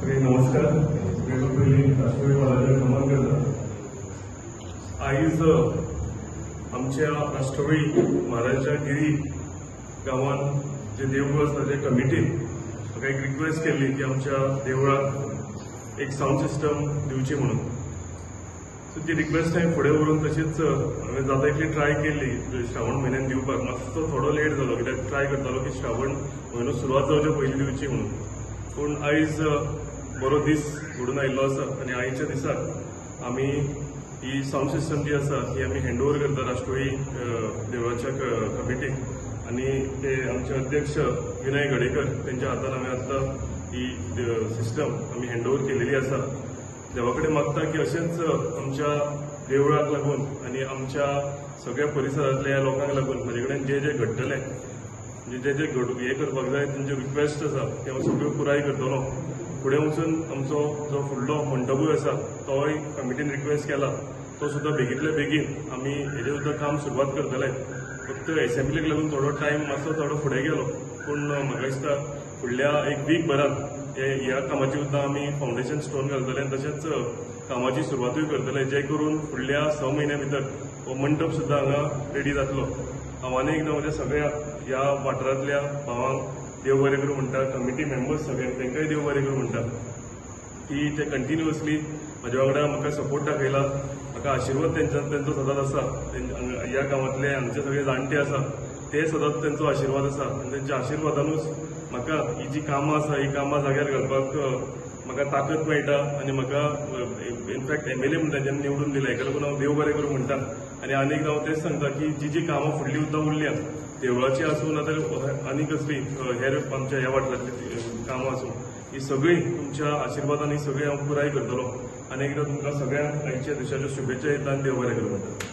नमस्कार. सगळ्यात पयलीं राष्ट्रपती महाराजांक नमन करता. आयज आमच्या राष्ट्रपती महाराजांच्या गिरी गांवांत जे देवूळ आसा त्या कमिटीन म्हाका एक रिक्वेस्ट केल्ली की आमच्या देवळाक एक साऊंड सिस्टम दिवची म्हणून. सो ती रिक्वेस्ट हांवें फुडें व्हरून तशीच हांवें जाता तितली ट्राय केल्ली श्रावण म्हयन्यान दिवपाक. मातसो थोडो लेट जालो कित्याक ट्राय करतालो की श्रावण म्हयनो सुरवात जावचे पयलीं दिवची म्हणून. पूण आयज बरो दीस घडून आयिल्लो आसा आनी आयच्या दिसाक आमी ही साऊंड सिस्टम जी आसा ही आमी हँड ओवर करता राष्ट्रपती देवळाच्या कमिटीक आनी ते आमचे अध्यक्ष विनय गडेकर तेंच्या हातान आमी आतां ही सिस्टम आमी हँड ओवर केलेली आसा. देवा कडेन मागता की अशेंच आमच्या देवळाक लागून आनी आमच्या सगळ्या परिसरांतल्या लोकांक लागून म्हजे कडेन जे जे घडटले म्हणजे जे हे करपाक जाय तेंच्यो रिक्वेस्ट आसा ते हांव सगळ्यो पुराय करतलो. फुडें वचून आमचो जो फुडलो मंडपूय आसा तोय कमिटीन रिक्वेस्ट केला तो सुद्दां बेगींतल्या बेगीन आमी हेजें सुद्दां काम सुरवात करतले. फक्त एसेंब्लीक लागून थोडो टायम मातसो थोडो फुडें गेलो पूण म्हाका दिसता फुडल्या एक वीक भरांत ह्या कामाची सुद्दां आमी फावंडेशन स्टोन घालतले आनी तशेंच कामाची सुरवातूय करतले जे करून फुडल्या 6 म्हयन्या भितर हो मंडप सुद्दां हांगा रेडी जातलो. हांव आनी एकदां म्हज्या सगळ्या ह्या वाठारांतल्या भावांक देव बरें करूं म्हणटा. कमिटी मेंबर्स सगळ्यांक तांकांय देव बरें करूं म्हणटा की ते कंटिन्युअसली म्हाज्या वांगडा म्हाका सपोर्ट दाखयला. म्हाका आशिर्वाद तेंचो सदांच आसा. ह्या गांवांतले हांगचे सगळे जाणटे आसा ते सदांच तेंचो आशिर्वाद आसा आनी तेंच्या आशिर्वादानूच म्हाका ही जी कामां आसा ही कामां जाग्यार घालपाक म्हाका ताकद मेळटा आनी म्हाका इनफॅक्ट MLA म्हणटा जेन्ना निवडून दिला हेका लागून हांव देव बरें करूं म्हणटा. आनी आनी एकदां हांव तेच सांगता की जी कामां फुडलीं सुद्दां उरल्या देवळाची आसूं ना तर आनी कसली हेर आमच्या ह्या वाठारांतली कामां आसूं ही सगळीं तुमच्या आशिर्वादान ही सगळीं हांव पुराय करतलो. आनी एकदां तुमकां सगळ्यांक आयच्या दिसाच्यो शुभेच्छा दिता आनी देव बरें करूं म्हणटा.